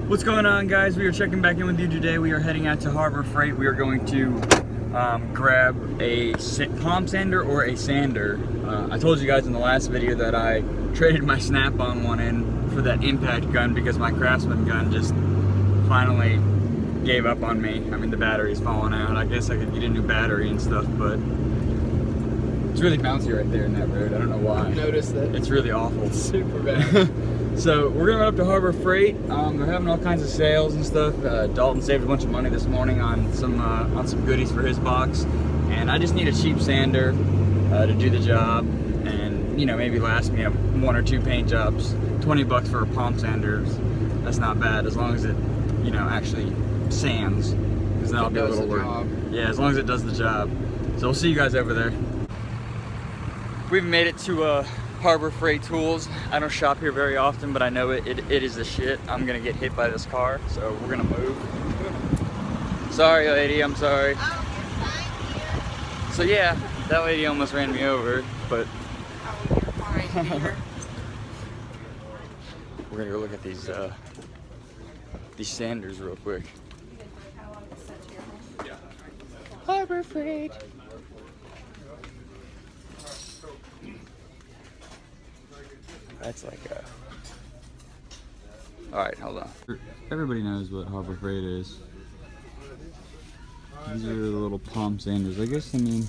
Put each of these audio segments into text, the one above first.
What's going on, guys? We are checking back in with you today. We are heading out to Harbor Freight. We are going to grab a palm sander or a sander. I told you guys in the last video that I traded my Snap-on one in for that impact gun because my Craftsman gun just finally gave up on me. I mean, the battery's falling out. I guess I could get a new battery and stuff, but it's really bouncy right there in that road. I don't know why. I noticed that. It's really awful. It's super bad. So we're gonna run up to Harbor Freight. They're having all kinds of sales and stuff. Dalton saved a bunch of money this morning on some goodies for his box, and I just need a cheap sander to do the job, and maybe last me 1 or 2 paint jobs. 20 bucks for a palm sander, that's not bad as long as it actually sands, because then I'll be a little worried. Yeah, as long as it does the job. So we'll see you guys over there. We've made it to Harbor Freight Tools. I don't shop here very often, but I know it is the shit. I'm gonna get hit by this car, so we're gonna move. Sorry, lady, I'm sorry. So yeah, that lady almost ran me over, but we're gonna go look at these sanders real quick. Harbor Freight. That's like a... Alright, hold on. Everybody knows what Harbor Freight is. These are the little palm sanders. I guess, Hmm.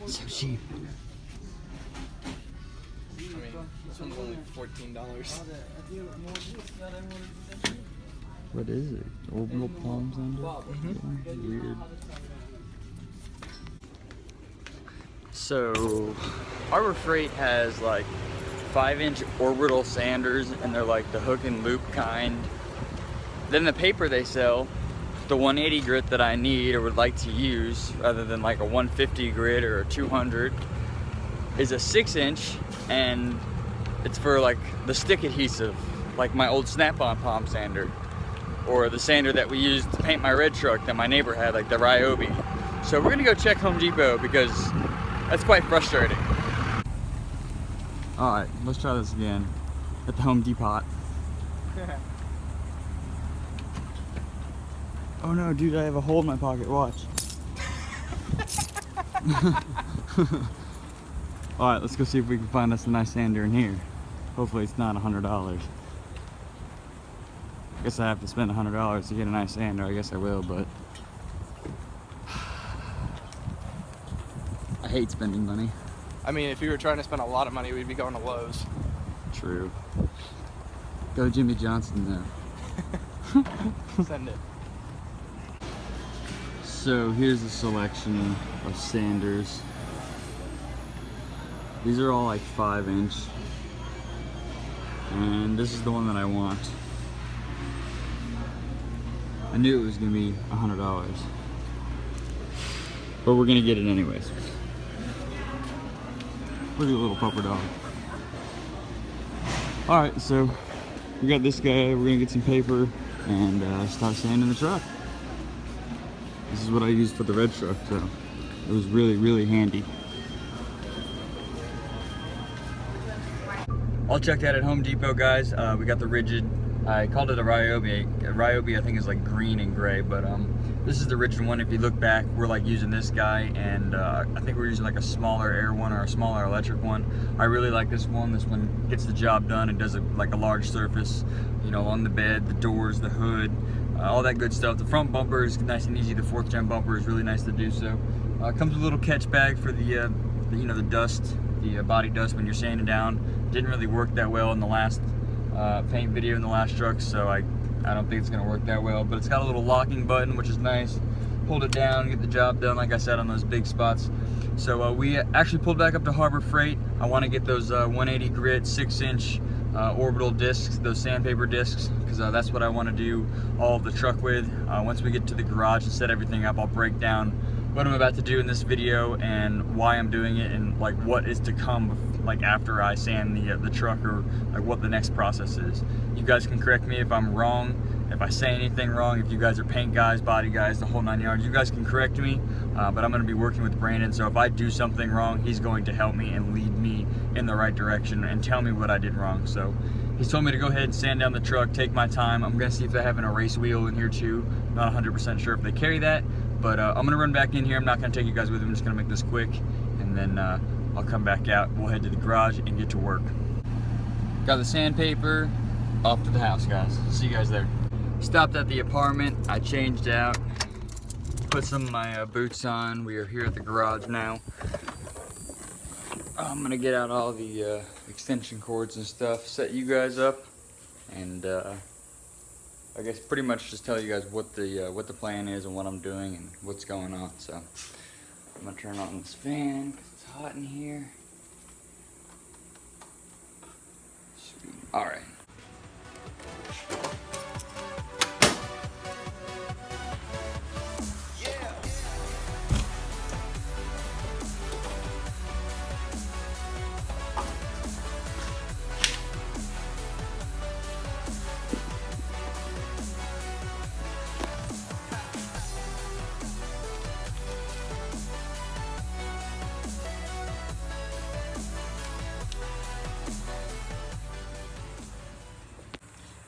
So cheap. I mean, this one's only $14. What is it? Orbital palm sander? Weird. So, Harbor Freight has like 5-inch orbital sanders, and they're like the hook and loop kind. Then the paper they sell, the 180 grit that I need or would like to use, rather than like a 150 grit or a 200, is a 6-inch, and it's for like the stick adhesive, like my old Snap-on palm sander, or the sander that we used to paint my red truck that my neighbor had, like the Ryobi. So we're gonna go check Home Depot because that's quite frustrating. All right, let's try this again at the Home Depot. Oh no, dude, I have a hole in my pocket, watch. Alright, let's go see if we can find us a nice sander in here. Hopefully it's not $100. I guess I have to spend $100 to get a nice sander. I guess I will, but I hate spending money. I mean, if you were trying to spend a lot of money, we'd be going to Lowe's. True. Go Jimmy Johnson though. Send it. So here's a selection of sanders. These are all like 5-inch. And this is the one that I want. I knew it was gonna be $100. But we're gonna get it anyways. Look at the little pupper dog. Alright, so we got this guy. We're gonna get some paper and start sanding the truck. This is what I used for the red truck, so it was really, really handy. I'll check that at Home Depot, guys. We got the rigid. I called it a Ryobi. A Ryobi, I think, is like green and gray, but this is the rigid one. If you look back, we're like using this guy, and I think we're using like a smaller air one or a smaller electric one. I really like this one. This one gets the job done. It does like a large surface, on the bed, the doors, the hood. All that good stuff. The front bumper is nice and easy. The 4th gen bumper is really nice to do so. Comes with a little catch bag for the dust, the body dust when you're sanding down. Didn't really work that well in the last paint video in the last truck, so I don't think it's gonna work that well. But it's got a little locking button, which is nice. Hold it down, get the job done, like I said, on those big spots. So we actually pulled back up to Harbor Freight. I want to get those 180 grit 6-inch orbital discs, those sandpaper discs, because that's what I want to do all of the truck with. Once we get to the garage and set everything up, I'll break down what I'm about to do in this video and why I'm doing it and like what is to come like after I sand the truck, or like what the next process is. You guys can correct me if I'm wrong, if I say anything wrong, if you guys are paint guys, body guys, the whole 9 yards, you guys can correct me, but I'm going to be working with Brandon, so if I do something wrong, he's going to help me and lead me in the right direction and tell me what I did wrong. So he's told me to go ahead and sand down the truck, take my time. I'm going to see if they have an erase wheel in here too. Not 100% sure if they carry that, but I'm going to run back in here. I'm not going to take you guys with me. I'm just going to make this quick, and then I'll come back out. We'll head to the garage and get to work. Got the sandpaper, off to the house, guys. See you guys there. Stopped at the apartment. I changed out, put some of my boots on. We are here at the garage now. I'm gonna get out all the extension cords and stuff, set you guys up, and I guess pretty much just tell you guys what the plan is and what I'm doing and what's going on. So I'm gonna turn on this fan because it's hot in here. Sweet. All right.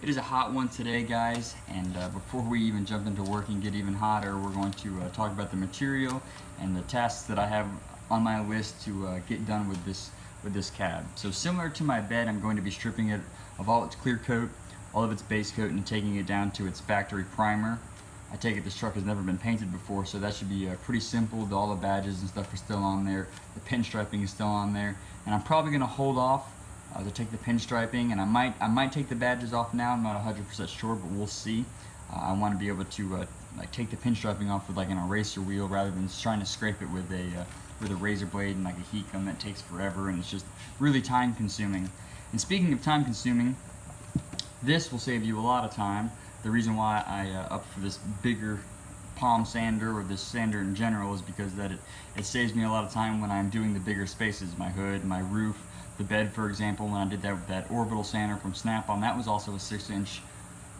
It is a hot one today, guys, and before we even jump into work and get even hotter, we're going to talk about the material and the tasks that I have on my list to get done with this cab. So similar to my bed, I'm going to be stripping it of all its clear coat, all of its base coat, and taking it down to its factory primer. I take it this truck has never been painted before, so that should be pretty simple. All the badges and stuff are still on there, the pinstriping is still on there, and I'm probably going to hold off to take the pinstriping, and I might take the badges off now. I'm not 100% sure, but we'll see. I want to be able to like take the pinstriping off with like an eraser wheel rather than just trying to scrape it with a razor blade and like a heat gun. That takes forever, and it's just really time consuming. And speaking of time consuming, this will save you a lot of time. The reason why I opt for this bigger palm sander, or this sander in general, is because that it saves me a lot of time when I'm doing the bigger spaces, my hood, my roof, the bed, for example. When I did that with that orbital sander from Snap-on, that was also a 6-inch.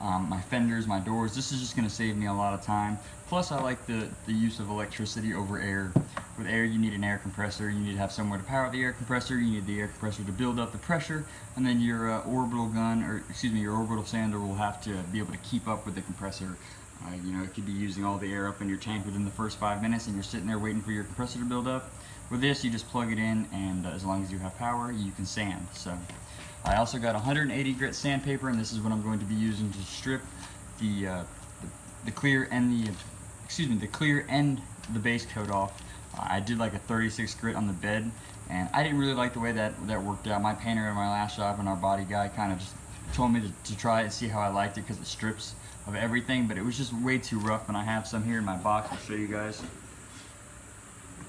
My fenders, my doors, this is just going to save me a lot of time. Plus, I like the use of electricity over air. With air, you need an air compressor. You need to have somewhere to power the air compressor. You need the air compressor to build up the pressure, and then your orbital gun, or excuse me, your orbital sander will have to be able to keep up with the compressor. You know, it could be using all the air up in your tank within the first 5 minutes, and you're sitting there waiting for your compressor to build up. With this, you just plug it in, and as long as you have power, you can sand. So I also got 180 grit sandpaper, and this is what I'm going to be using to strip the clear and the clear and the base coat off. I did like a 36 grit on the bed, and I didn't really like the way that worked out. My painter at my last job and our body guy kind of just told me to try it and see how I liked it, because it strips of everything, but it was just way too rough. And I have some here in my box. I'll show you guys.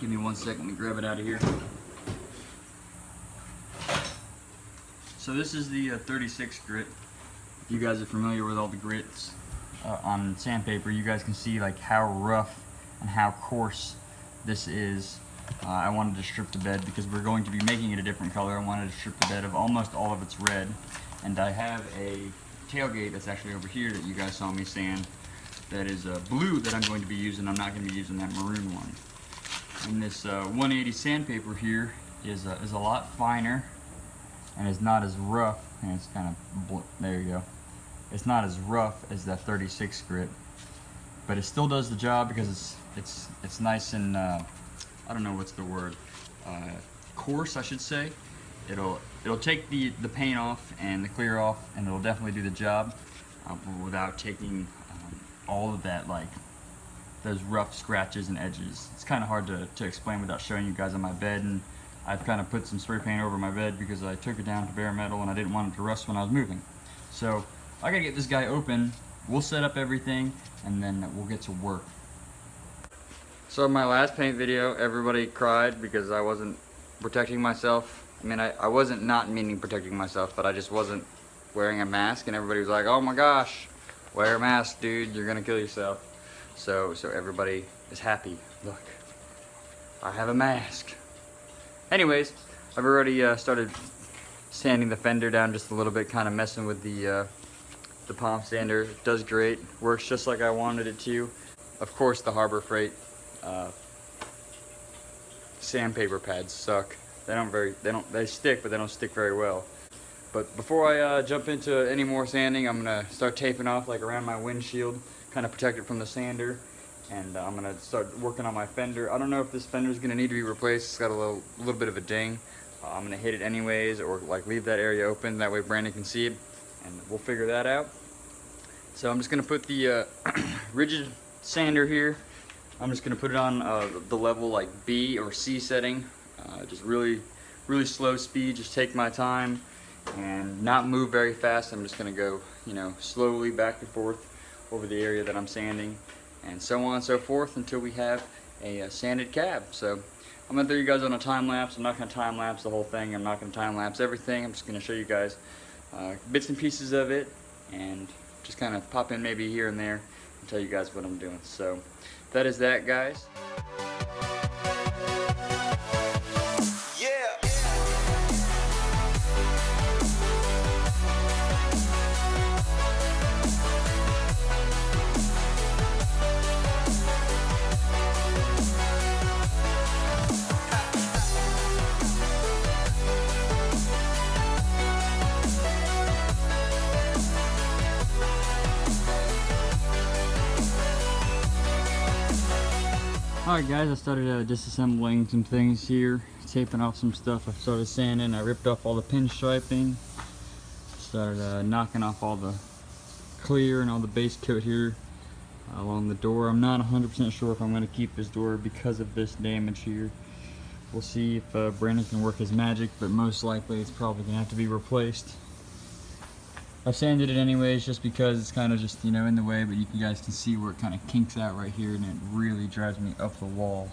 Give me 1 second, let me grab it out of here. So this is the 36 grit. If you guys are familiar with all the grits on sandpaper, you guys can see like how rough and how coarse this is. I wanted to strip the bed because we're going to be making it a different color. I wanted to strip the bed of almost all of its red. And I have a tailgate that's actually over here that you guys saw me sand that is blue that I'm going to be using. I'm not going to be using that maroon one. And this 180 sandpaper here is a lot finer, and is not as rough, and it's kind of, there you go. It's not as rough as that 36 grit, but it still does the job because it's nice and I don't know what's the word, coarse, I should say. It'll take the paint off and the clear off, and it'll definitely do the job without taking all of that, like those rough scratches and edges. It's kind of hard to explain without showing you guys on my bed, and I've kind of put some spray paint over my bed because I took it down to bare metal and I didn't want it to rust when I was moving. So I gotta get this guy open, we'll set up everything, and then we'll get to work. So in my last paint video, everybody cried because I wasn't protecting myself. I mean, I wasn't not meaning protecting myself, but I just wasn't wearing a mask, and everybody was like, oh my gosh, wear a mask, dude, you're gonna kill yourself. So everybody is happy. Look, I have a mask. Anyways, I've already started sanding the fender down just a little bit, kind of messing with the palm sander. It does great, works just like I wanted it to. Of course, the Harbor Freight sandpaper pads suck. They stick, but they don't stick very well. But before I jump into any more sanding, I'm gonna start taping off like around my windshield, kind of protect it from the sander. And I'm gonna start working on my fender. I don't know if this fender is gonna need to be replaced. It's got a little bit of a ding. I'm gonna hit it anyways, or like leave that area open. That way Brandon can see it, and we'll figure that out. So I'm just gonna put the rigid sander here. I'm just gonna put it on the level like B or C setting. Just really slow speed. Just take my time and not move very fast. I'm just gonna go, you know, slowly back and forth over the area that I'm sanding, and so on and so forth until we have a sanded cab. So I'm gonna throw you guys on a time lapse. I'm not gonna time lapse the whole thing. I'm not gonna time lapse everything. I'm just gonna show you guys bits and pieces of it, and just kind of pop in maybe here and there and tell you guys what I'm doing. So that is that, guys. Alright guys, I started disassembling some things here, taping off some stuff. I started sanding, I ripped off all the pinstriping, started knocking off all the clear and all the base coat here along the door. I'm not 100% sure if I'm going to keep this door because of this damage here. We'll see if Brandon can work his magic, but most likely it's probably going to have to be replaced. I sanded it anyways just because it's kind of just, you know, in the way, but you guys can see where it kind of kinks out right here, and it really drives me up the wall.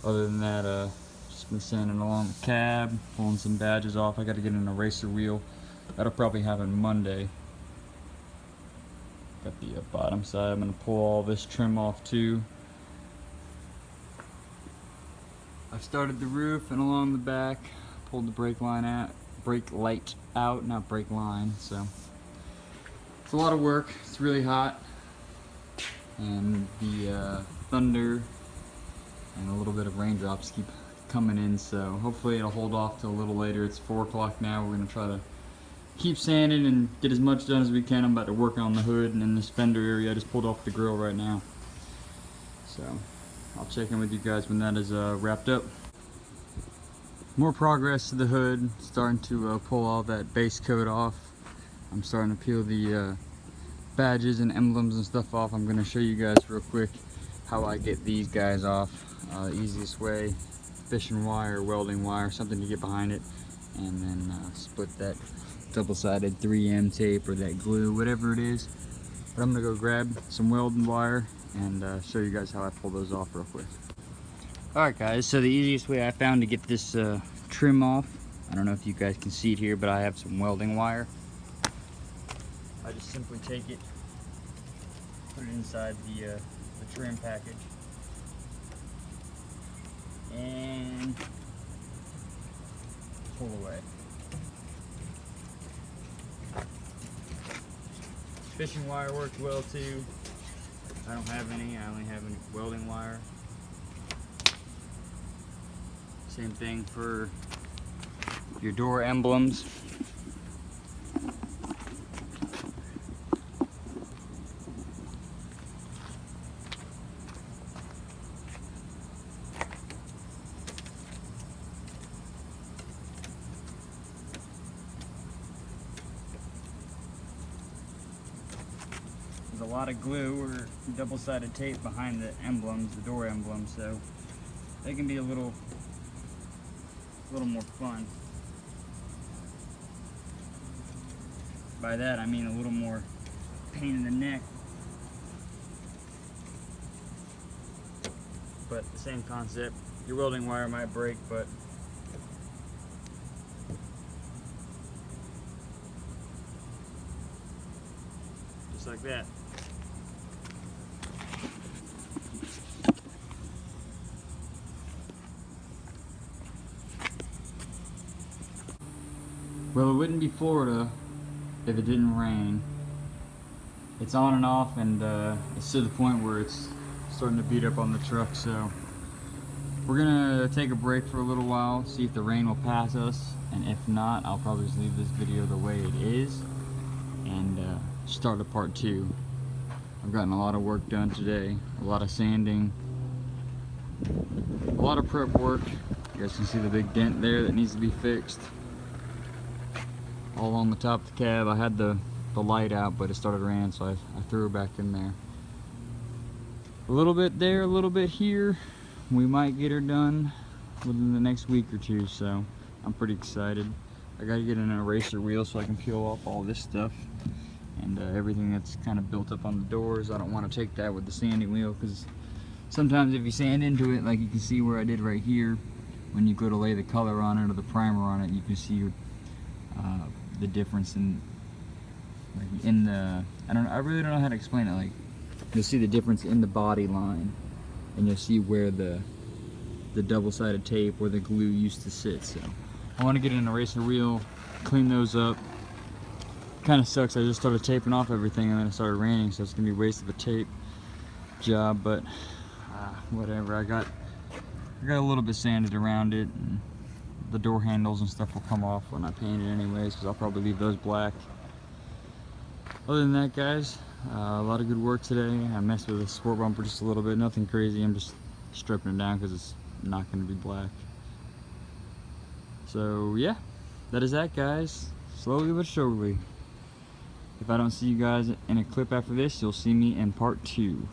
Other than that, just been sanding along the cab, pulling some badges off. I got to get an eraser wheel. That'll probably happen Monday. Got the bottom side. I'm going to pull all this trim off too. I've started the roof and along the back, pulled the brake line out. Brake light out, not brake line. So it's a lot of work. It's really hot, and the thunder and a little bit of raindrops keep coming in, so hopefully it'll hold off till a little later. It's 4 o'clock now. We're gonna try to keep sanding and get as much done as we can. I'm about to work on the hood and in this fender area. I just pulled off the grill right now, so I'll check in with you guys when that is wrapped up. More progress to the hood, starting to pull all that base coat off. I'm starting to peel the badges and emblems and stuff off. I'm going to show you guys real quick how I get these guys off. The easiest way, fishing wire, welding wire, something to get behind it, and then split that double-sided 3M tape or that glue, whatever it is. But I'm going to go grab some welding wire and show you guys how I pull those off real quick. Alright guys, so the easiest way I found to get this trim off, I don't know if you guys can see it here, but I have some welding wire. I just simply take it, put it inside the trim package, and pull away. Fishing wire works well too. I don't have any, I only have welding wire. Same thing for your door emblems. There's a lot of glue or double-sided tape behind the emblems, the door emblems, so they can be a little more fun. By that I mean a little more pain in the neck, but the same concept. Your welding wire might break, but just like that. it wouldn't be Florida if it didn't rain. It's on and off, and it's to the point where it's starting to beat up on the truck, so we're gonna take a break for a little while, see if the rain will pass us, and if not, I'll probably just leave this video the way it is and start a part 2. I've gotten a lot of work done today, a lot of sanding, a lot of prep work. You guys can see the big dent there that needs to be fixed. All on the top of the cab. I had the light out, but it started raining, so I threw it back in there. A little bit there, a little bit here. We might get her done within the next week or two, so I'm pretty excited. I gotta get an eraser wheel so I can peel off all this stuff and everything that's kind of built up on the doors. I don't want to take that with the sanding wheel, because sometimes if you sand into it, like you can see where I did right here, when you go to lay the color on it or the primer on it, you can see the difference in the, I really don't know how to explain it. Like, you'll see the difference in the body line, and you'll see where the double-sided tape or the glue used to sit. So I want to get an eraser wheel, clean those up. Kind of sucks, I just started taping off everything and then it started raining, so it's gonna be a waste of a tape job, but whatever. I got a little bit sanded around it, and the door handles and stuff will come off when I paint it anyways, because I'll probably leave those black. Other than that, guys, a lot of good work today. I messed with the sport bumper just a little bit, nothing crazy. I'm just stripping it down because it's not going to be black. So yeah, that is that, guys. Slowly but surely. If I don't see you guys in a clip after this, you'll see me in part 2.